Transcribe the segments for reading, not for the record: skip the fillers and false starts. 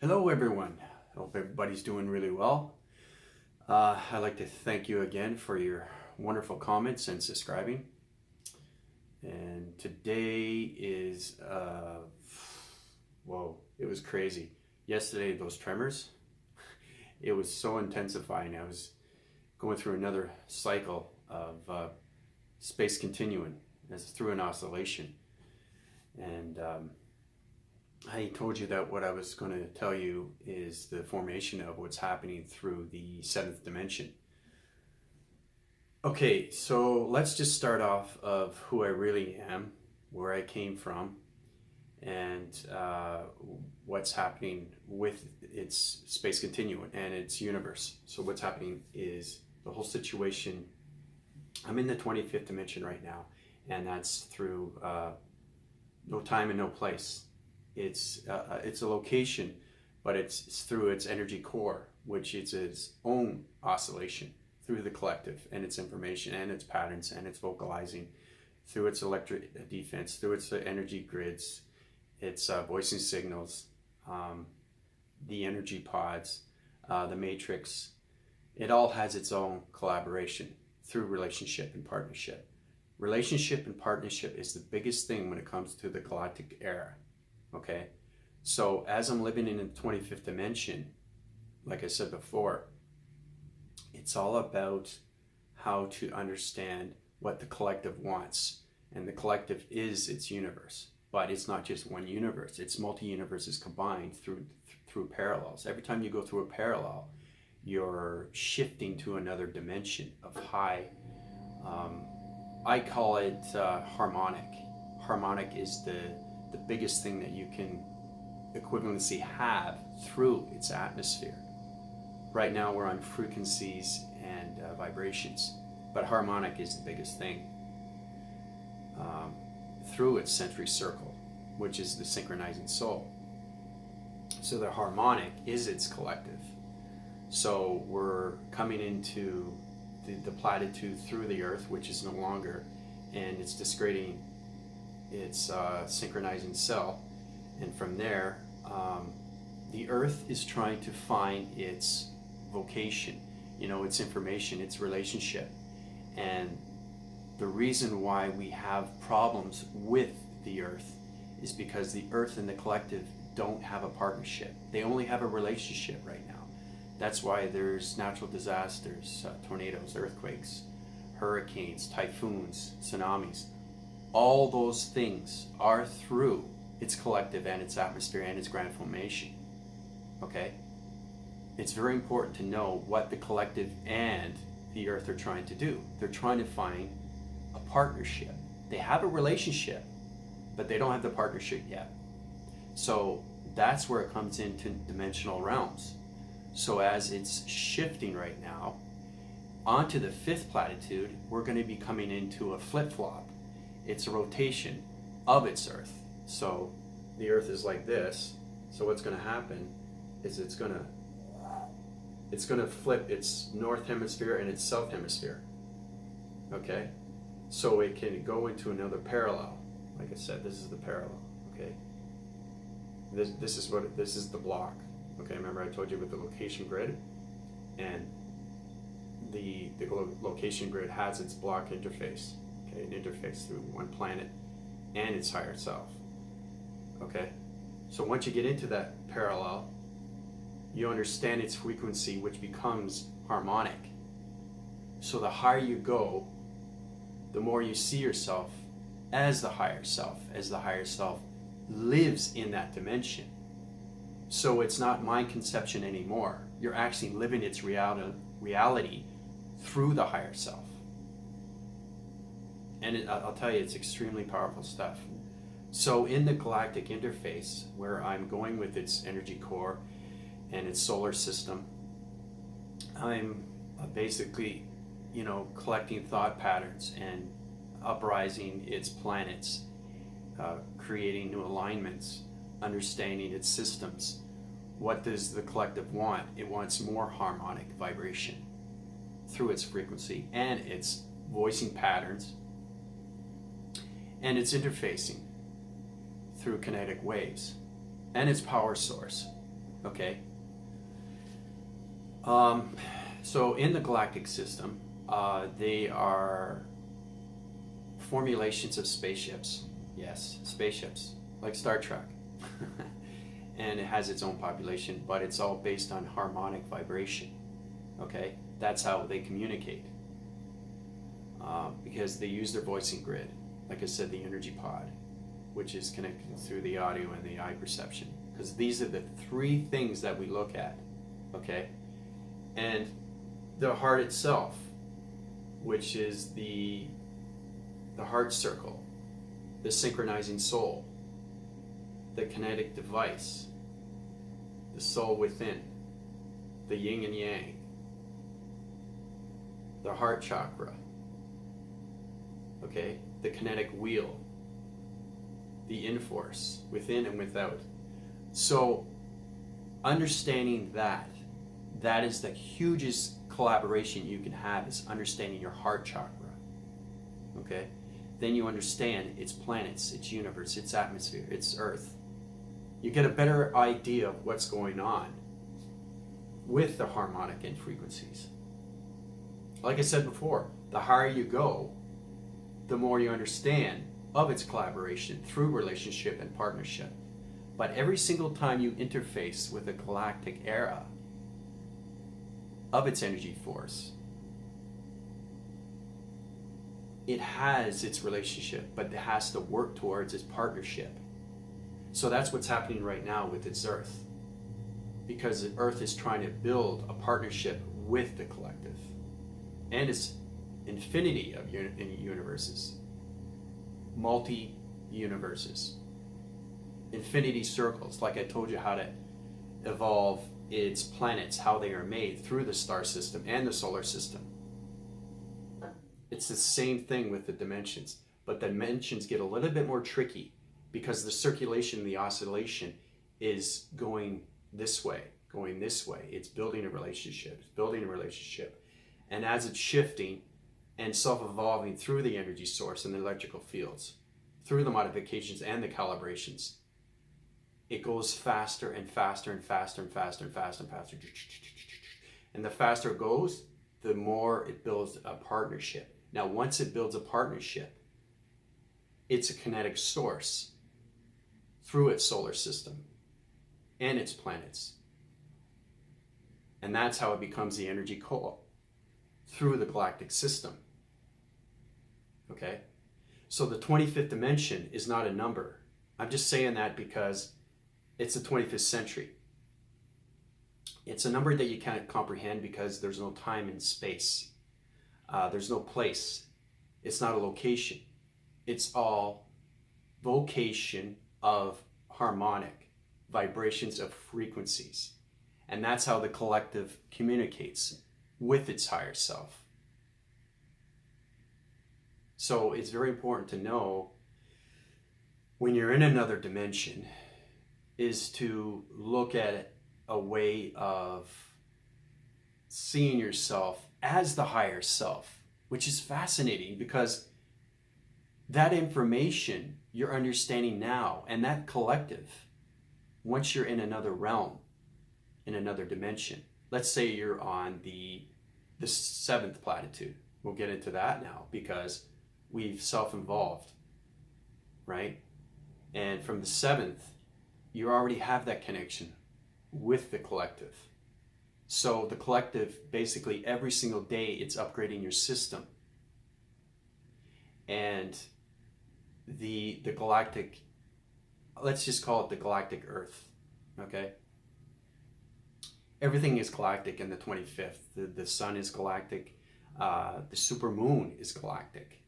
Hello everyone, hope everybody's doing really well. I'd like to thank you again for your wonderful comments and subscribing. And today is, whoa, it was crazy. Yesterday, those tremors, it was so intensifying. I was going through another cycle of space continuum as through an oscillation. And I told you that what I was going to tell you is the formation of what's happening through the seventh dimension. Okay, so let's just start off of who I really am, where I came from, and what's happening with its space continuum and its universe. So what's happening is the whole situation. I'm in the 25th dimension right now, and that's through no time and no place. It's a location, but it's through its energy core, which is its own oscillation through the collective and its information and its patterns and its vocalizing through its electric defense, through its energy grids, its voicing signals, the energy pods, the matrix. It all has its own collaboration through relationship and partnership. Relationship and partnership is the biggest thing when it comes to the galactic era. Okay, so as I'm living in the 25th dimension, like I said before, it's all about how to understand what the collective wants. And the collective is its universe, but it's not just one universe. It's multi-universes combined through parallels. Every time you go through a parallel, you're shifting to another dimension of high, I call it harmonic. Harmonic is the biggest thing that you can equivalency have through its atmosphere. Right now we're on frequencies and vibrations, but harmonic is the biggest thing through its century circle, which is the synchronizing soul. So the harmonic is its collective. So we're coming into the platitude through the earth, which is no longer, and it's disgrading its synchronizing cell, and from there the earth is trying to find its vocation, its information, its relationship. And the reason why we have problems with the earth is because the earth and the collective don't have a partnership. They only have a relationship right now. That's why there's natural disasters, tornadoes, earthquakes, hurricanes, typhoons, tsunamis. All those things are through its collective and its atmosphere and its grand formation. Okay? It's very important to know what the collective and the earth are trying to do. They're trying to find a partnership. They have a relationship, but they don't have the partnership yet. So that's where it comes into dimensional realms. So as it's shifting right now onto the fifth platitude, we're going to be coming into a flip-flop. It's a rotation of its earth. So the earth is like this. So what's going to happen is it's going to flip its north hemisphere and its south hemisphere. Okay? So it can go into another parallel. Like I said, this is the parallel. Okay? This is the block. Okay, remember I told you with the location grid, and the location grid has its block interface. Okay, an interface through one planet and its higher self. Okay, so once you get into that parallel, you understand its frequency, which becomes harmonic. So the higher you go, the more you see yourself as the higher self, lives in that dimension. So it's not mind conception anymore. You're actually living its reality through the higher self. And I'll tell you, it's extremely powerful stuff. So in the galactic interface, where I'm going with its energy core and its solar system, I'm basically, collecting thought patterns and uprising its planets, creating new alignments, understanding its systems. What does the collective want? It wants more harmonic vibration through its frequency and its voicing patterns and its interfacing through kinetic waves and its power source. Okay. So in the galactic system, they are formulations of spaceships. Yes, spaceships, like Star Trek. And it has its own population, but it's all based on harmonic vibration. Okay, that's how they communicate. Because they use their voicing grid, like I said, the energy pod, which is connected through the audio and the eye perception. Because these are the three things that we look at. Okay, and the heart itself, which is the heart circle, the synchronizing soul, the kinetic device, the soul within, the yin and yang, the heart chakra, okay, the kinetic wheel, the in-force, within and without. So understanding that is the hugest collaboration you can have, is understanding your heart chakra. Okay? Then you understand its planets, its universe, its atmosphere, its earth. You get a better idea of what's going on with the harmonic and frequencies. Like I said before, the higher you go, the more you understand of its collaboration through relationship and partnership. But every single time you interface with a galactic era of its energy force, it has its relationship, but it has to work towards its partnership. So that's what's happening right now with its Earth, because the Earth is trying to build a partnership with the collective and its infinity of universes, multi-universes, infinity circles, like I told you how to evolve its planets, how they are made through the star system and the solar system. It's the same thing with the dimensions, but the dimensions get a little bit more tricky because the circulation, the oscillation is going this way, going this way. It's building a relationship, it's building a relationship. And as it's shifting and self-evolving through the energy source and the electrical fields, through the modifications and the calibrations, it goes faster and faster and faster and faster and faster and faster. And the faster it goes, the more it builds a partnership. Now, once it builds a partnership, it's a kinetic source through its solar system and its planets. And that's how it becomes the energy core through the galactic system. Okay? So the 25th dimension is not a number. I'm just saying that because it's the 25th century. It's a number that you can't comprehend because there's no time and space. There's no place. It's not a location. It's all vocation of harmonic vibrations of frequencies. And that's how the collective communicates with its higher self. So it's very important to know when you're in another dimension is to look at a way of seeing yourself as the higher self, which is fascinating because that information you're understanding now, and that collective, once you're in another realm, in another dimension, let's say you're on the 7th platitude. We'll get into that now because we've self-involved, right? And from the 7th, you already have that connection with the collective. So the collective, basically every single day, it's upgrading your system. And the galactic, let's just call it the galactic Earth, okay? Everything is galactic in the 25th. The sun is galactic. The supermoon is galactic.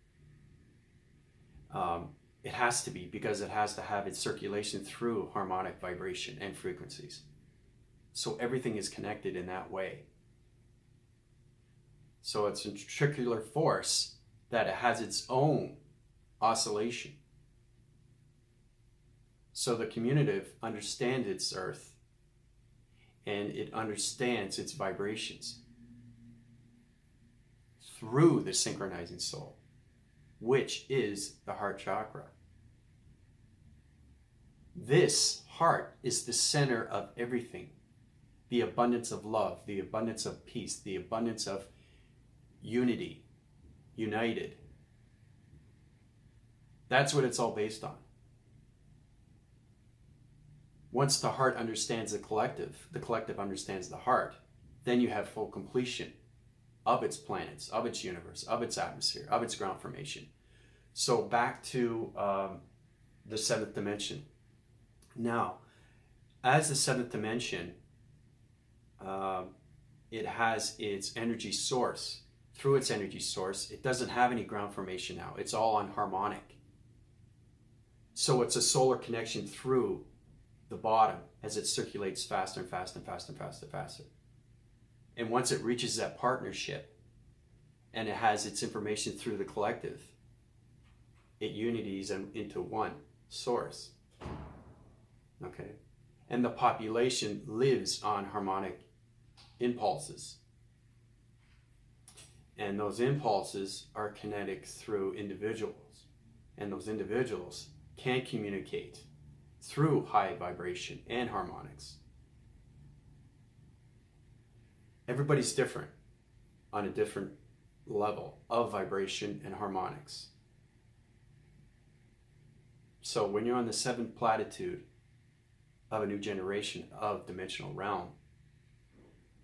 It has to be because it has to have its circulation through harmonic vibration and frequencies. So everything is connected in that way. So it's a ventricular force that it has its own oscillation. So the communitive understands its Earth and it understands its vibrations through the synchronizing soul, which is the heart chakra. This heart is the center of everything. the abundance of love, the abundance of peace, the abundance of unity, united. That's what it's all based on. Once the heart understands the collective understands the heart, then you have full completion of its planets, of its universe, of its atmosphere, of its ground formation. So back to the seventh dimension. Now, as the seventh dimension, it has its energy source. Through its energy source, it doesn't have any ground formation now. It's all on harmonic. So it's a solar connection through the bottom as it circulates faster and faster and faster and faster and faster. And once it reaches that partnership and it has its information through the collective, it unities into one source. Okay? And the population lives on harmonic impulses. And those impulses are kinetic through individuals. And those individuals can communicate through high vibration and harmonics. Everybody's different on a different level of vibration and harmonics. So when you're on the seventh platitude of a new generation of dimensional realm,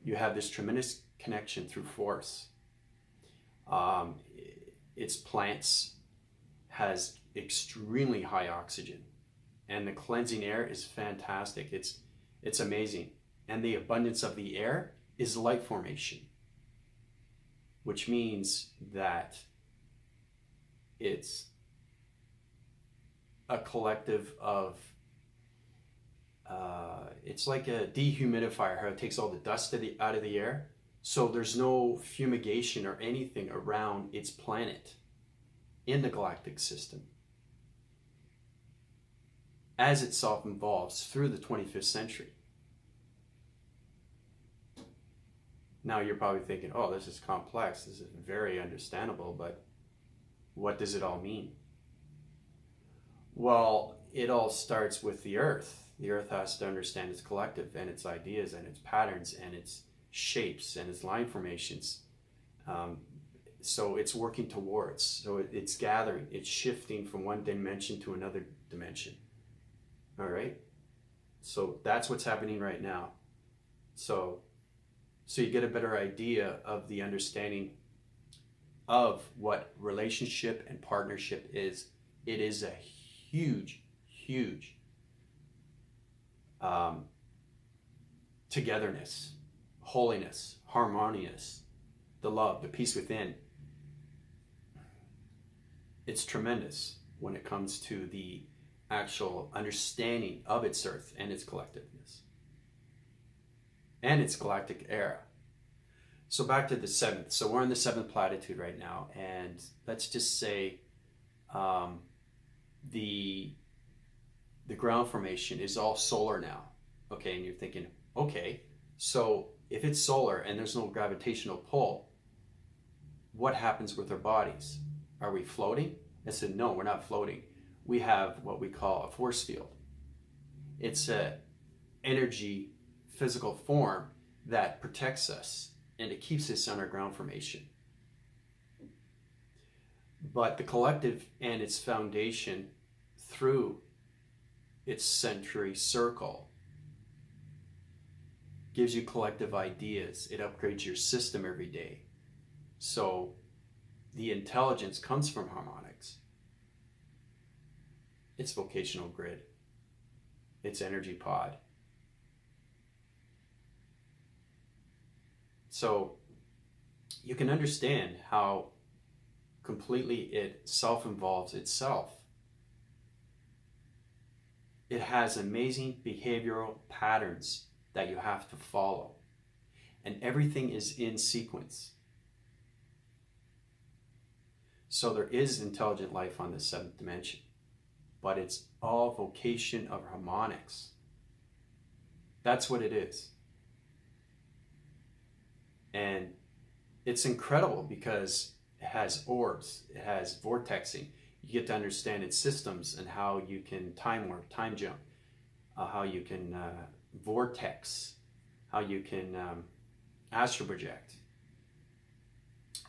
you have this tremendous connection through force. Its plants has extremely high oxygen, and the cleansing air is fantastic. It's amazing. And the abundance of the air is light formation, which means that it's a collective of it's like a dehumidifier, how it takes all the dust out of the air. So there's no fumigation or anything around its planet in the galactic system as itself evolves through the 25th century. Now you're probably thinking, oh, this is complex, this is very understandable, but what does it all mean? Well, it all starts with the Earth. The Earth has to understand its collective and its ideas and its patterns and its shapes and its line formations. So it's working towards, so it's gathering, it's shifting from one dimension to another dimension. All right? So that's what's happening right now. So you get a better idea of the understanding of what relationship and partnership is. It is a huge, huge togetherness, holiness, harmonious, the love, the peace within. It's tremendous when it comes to the actual understanding of its earth and its collectiveness and its galactic era. So back to the seventh. So we're in the seventh platitude right now, and let's just say the ground formation is all solar now. Okay, and you're thinking, okay, so if it's solar and there's no gravitational pull, what happens with our bodies? Are we floating? I said, no, we're not floating. We have what we call a force field. It's a energy, physical form that protects us and it keeps us on our ground formation. But the collective and its foundation through its century circle gives you collective ideas. It upgrades your system every day. So the intelligence comes from harmonics. It's vocational grid. It's energy pod. So you can understand how completely it self-involves itself. It has amazing behavioral patterns that you have to follow. And everything is in sequence. So there is intelligent life on the seventh dimension, but it's all vocation of harmonics. That's what it is. And it's incredible because it has orbs, it has vortexing. You get to understand its systems and how you can time warp, time jump, how you can vortex, how you can astral project.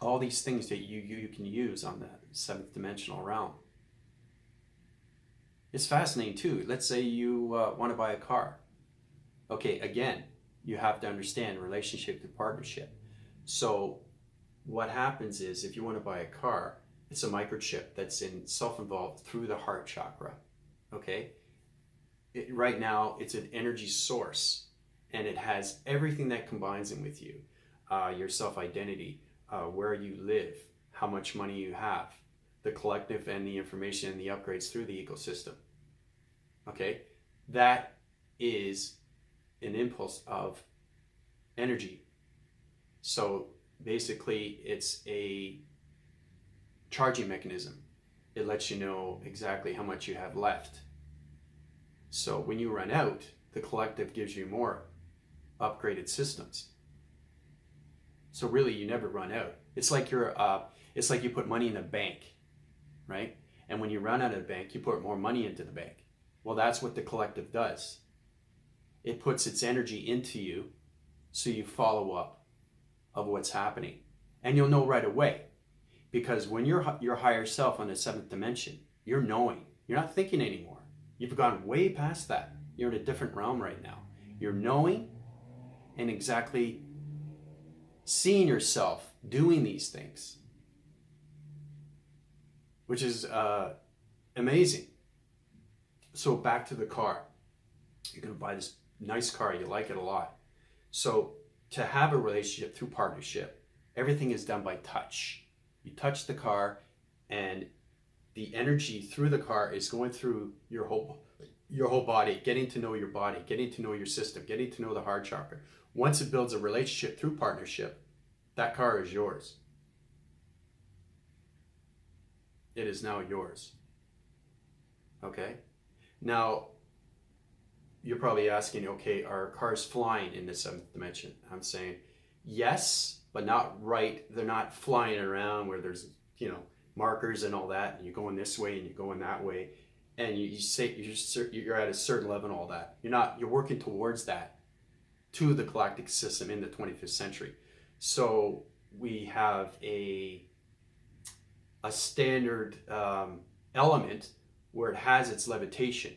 All these things that you can use on the seventh dimensional realm. It's fascinating too. Let's say you want to buy a car. Okay, again, you have to understand relationship to partnership. So what happens is, if you want to buy a car, it's a microchip that's self-involved through the heart chakra. Okay? Right now, it's an energy source, and it has everything that combines in with you. Your self-identity, where you live, how much money you have, the collective and the information and the upgrades through the ecosystem. Okay? That is an impulse of energy. So basically, it's a charging mechanism. It lets you know exactly how much you have left. So when you run out, the collective gives you more upgraded systems. So really, you never run out. It's like you put money in a bank, right? And when you run out of the bank, you put more money into the bank. Well, that's what the collective does. It puts its energy into you, so you follow up of what's happening. And you'll know right away. Because when you're your higher self on the seventh dimension, you're knowing. You're not thinking anymore. You've gone way past that. You're in a different realm right now. You're knowing and exactly seeing yourself doing these things, which is amazing. So back to the car. You're going to buy this nice car. You like it a lot. So to have a relationship through partnership, everything is done by touch. You touch the car, and the energy through the car is going through your whole body, getting to know your body, getting to know your system, getting to know the heart chakra. Once it builds a relationship through partnership, that car is yours. It is now yours. Okay? Now, you're probably asking, okay, are cars flying in the seventh dimension? I'm saying yes, but not right. They're not flying around where there's, markers and all that, and you're going this way and you're going that way, and you say you're at a certain level and all that. You're working towards that to the galactic system in the 25th century. So we have a standard element where it has its levitation.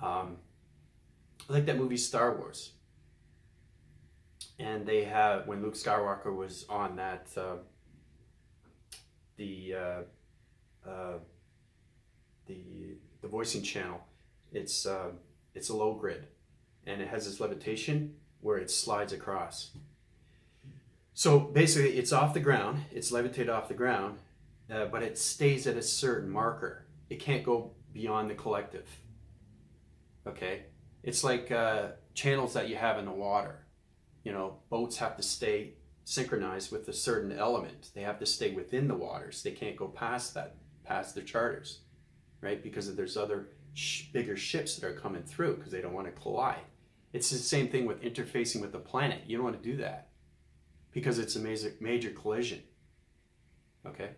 Like that movie Star Wars. And they have, when Luke Skywalker was on that, the voicing channel, it's a low grid, and it has this levitation where it slides across. So basically, it's off the ground, it's levitated off the ground, but it stays at a certain marker. It can't go beyond the collective. Okay, it's like channels that you have in the water. Boats have to stay synchronized with a certain element. They have to stay within the waters. They can't go past that, past the charters, right? Because there's other bigger ships that are coming through because they don't want to collide. It's the same thing with interfacing with the planet. You don't want to do that because it's a major collision. Okay.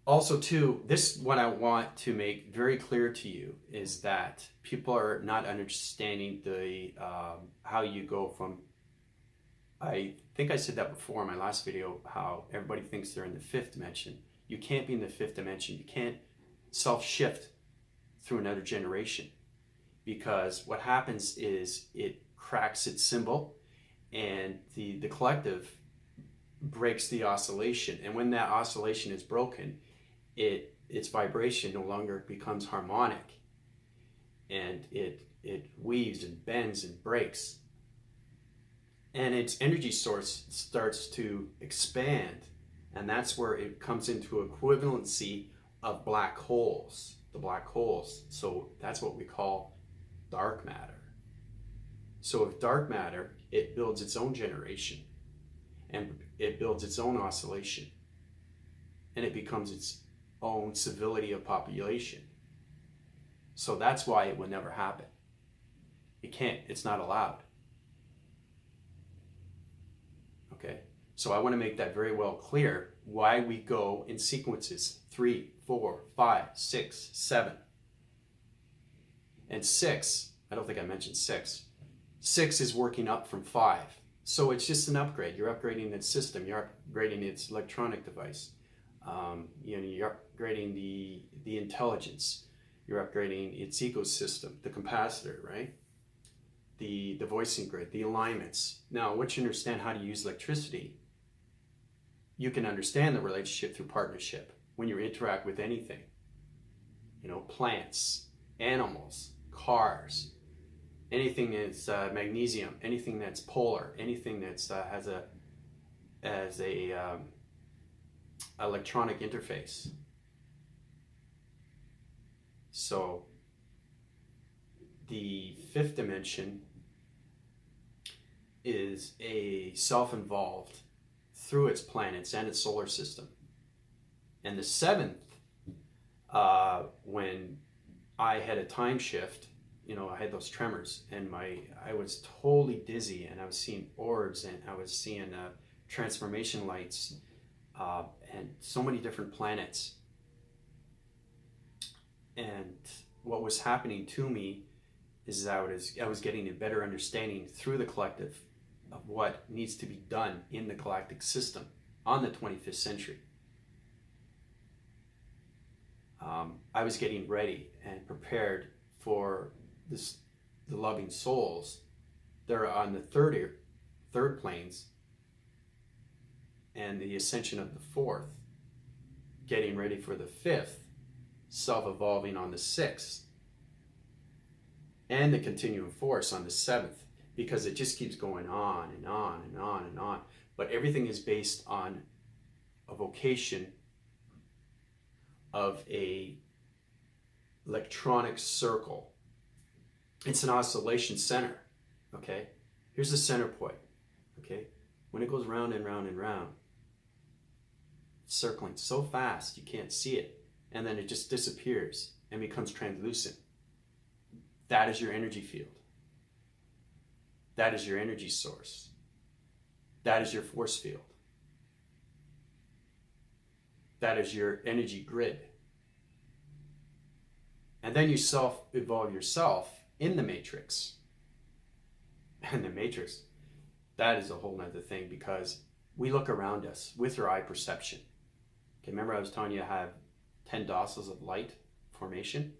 Also, too, what I want to make very clear to you is that people are not understanding the how you go from. I think I said that before in my last video, how everybody thinks they're in the fifth dimension. You can't be in the fifth dimension. You can't self-shift through another generation, because what happens is it cracks its symbol, and the collective breaks the oscillation. And when that oscillation is broken, its vibration no longer becomes harmonic, and it weaves and bends and breaks, and its energy source starts to expand, and that's where it comes into equivalency of black holes, the black holes. So that's what we call dark matter. So if dark matter, it builds its own generation, and it builds its own oscillation, and it becomes its own civility of population. So that's why it will never happen. It can't. It's not allowed. Okay? So I want to make that very well clear why we go in sequences 3, 4, 5, 6, 7. And 6, I don't think I mentioned 6. 6 is working up from 5. So it's just an upgrade. You're upgrading its system. You're upgrading its electronic device. You're upgrading the intelligence. You're upgrading its ecosystem, the capacitor, right? The voicing grid, the alignments. Now, once you understand how to use electricity, you can understand the relationship through partnership when you interact with anything. Plants, animals, cars, anything that's magnesium, anything that's polar, anything that's has a electronic interface. So the 5th dimension is a self-involved through its planets and its solar system. And the 7th, when I had a time shift, I had those tremors, and I was totally dizzy, and I was seeing orbs, and I was seeing transformation lights, and so many different planets. And what was happening to me is that I was getting a better understanding through the collective of what needs to be done in the galactic system on the 25th century. I was getting ready and prepared for the loving souls. They're on the third planes, and the ascension of the 4th, getting ready for the 5th, self-evolving on the 6th, and the continuum force on the 7th, because it just keeps going on and on and on and on. But everything is based on a vocation of a electronic circle. It's an oscillation center, okay? Here's the center point, okay? When it goes round and round and round, it's circling so fast you can't see it, and then it just disappears and becomes translucent. That is your energy field. That is your energy source. That is your force field. That is your energy grid. And then you self-evolve yourself in the matrix. And the matrix, that is a whole nother thing, because we look around us with our eye perception. Okay, remember I was telling you I have 10 docils of light formation?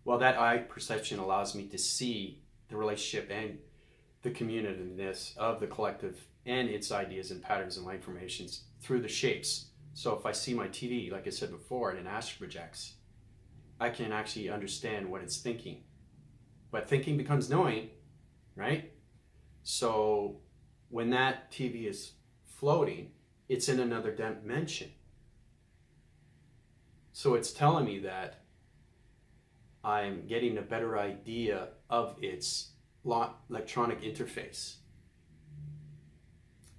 Well, that eye perception allows me to see the relationship and the commutativeness of the collective and its ideas and patterns and light formations through the shapes. So if I see my TV, like I said before, and it astral projects, I can actually understand what it's thinking. But thinking becomes knowing, right? So when that TV is floating, it's in another dimension. So it's telling me that I'm getting a better idea of its electronic interface.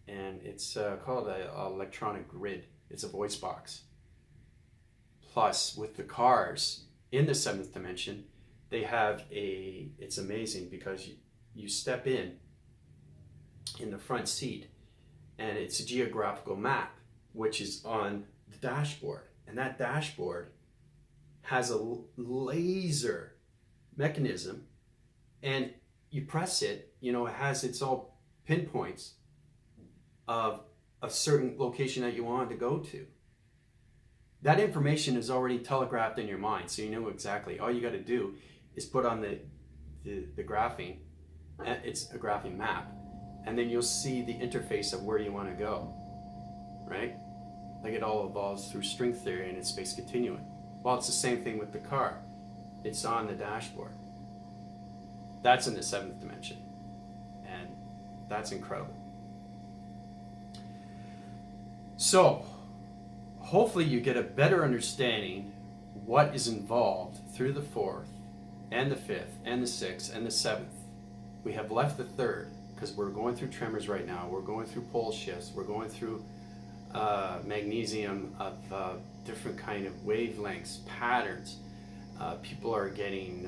And it's called an electronic grid. It's a voice box. Plus, with the cars in the 7th dimension, they have it's amazing, because you step in the front seat, and it's a geographical map, which is on the dashboard. And that dashboard has a laser mechanism, and you press it, it has its all pinpoints of a certain location that you want to go to. That information is already telegraphed in your mind, so you know exactly. All you got to do is put on the graphing. It's a graphing map, and then you'll see the interface of where you want to go, right? Like it all evolves through string theory and its space continuum. Well, it's the same thing with the car. It's on the dashboard. That's in the 7th dimension, and that's incredible. So, hopefully you get a better understanding what is involved through the 4th and the 5th and the 6th and the 7th. We have left the 3rd because we're going through tremors right now. We're going through pole shifts. We're going through magnesium of different kind of wavelengths, patterns. People are getting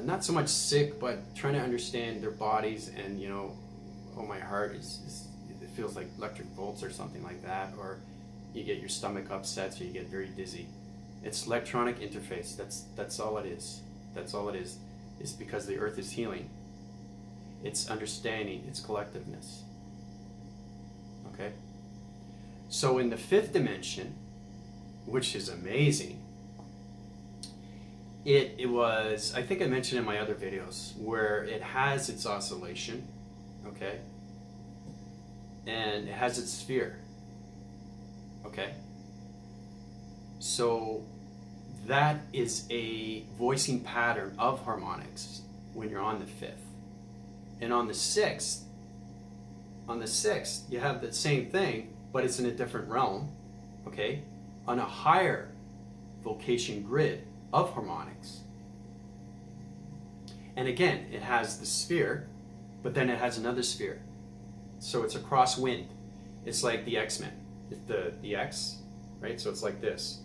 not so much sick, but trying to understand their bodies, and my heart is it feels like electric volts or something like that, or you get your stomach upset, so you get very dizzy. It's electronic interface. That's all it is. That's all it is. It's because the earth is healing. It's understanding, it's collectiveness. Okay? So in the fifth dimension, which is amazing, it was, I think I mentioned in my other videos, where it has its oscillation, okay? And it has its sphere, okay? So that is a voicing pattern of harmonics when you're on the fifth. And on the sixth, you have the same thing, but it's in a different realm, okay? On a higher vocation grid of harmonics. And again, it has the sphere, but then it has another sphere. So it's a crosswind. It's like the X-Men. It's the X, right? So it's like this,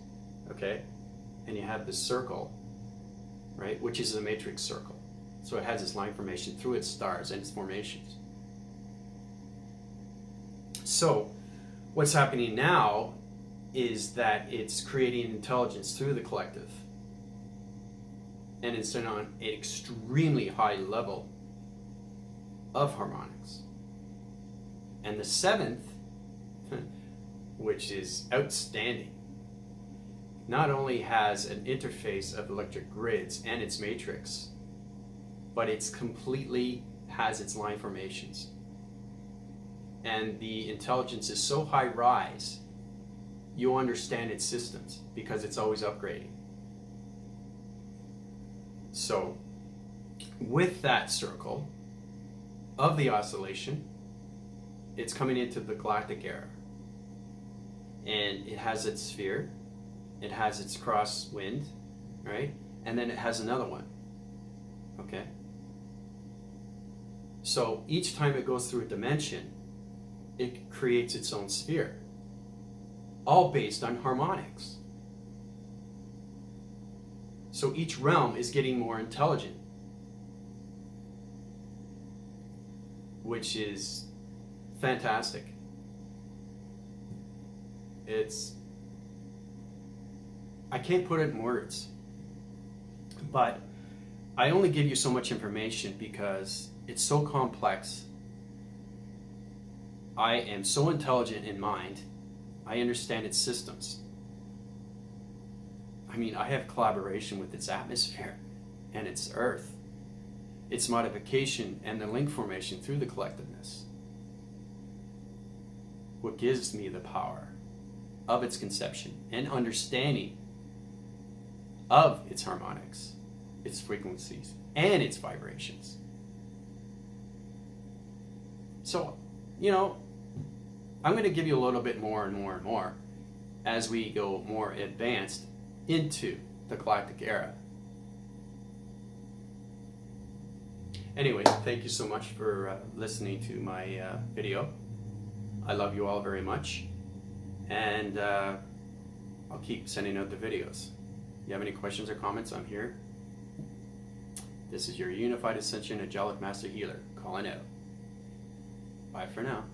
okay? And you have the circle, right? Which is a matrix circle. So it has its line formation through its stars and its formations. So what's happening now is that it's creating intelligence through the collective. And it's on an extremely high level of harmonics. And the seventh, which is outstanding, not only has an interface of electric grids and its matrix, but it's completely has its line formations. And the intelligence is so high rise, you'll understand its systems because it's always upgrading. So, with that circle of the oscillation, it's coming into the galactic era. And it has its sphere, it has its crosswind, right? And then it has another one, okay? So each time it goes through a dimension, it creates its own sphere, all based on harmonics. So each realm is getting more intelligent, which is fantastic. I can't put it in words, but I only give you so much information because it's so complex. I am so intelligent in mind, I understand its systems. I mean, I have collaboration with its atmosphere and its earth, its modification and the link formation through the collectiveness. What gives me the power of its conception and understanding of its harmonics, its frequencies, and its vibrations. So, I'm going to give you a little bit more and more and more as we go more advanced into the galactic era. Anyway, thank you so much for listening to my video. I love you all very much, and I'll keep sending out the videos. If you have any questions or comments, I'm here. This is your Unified Ascension Angelic Master Healer calling out. Bye for now.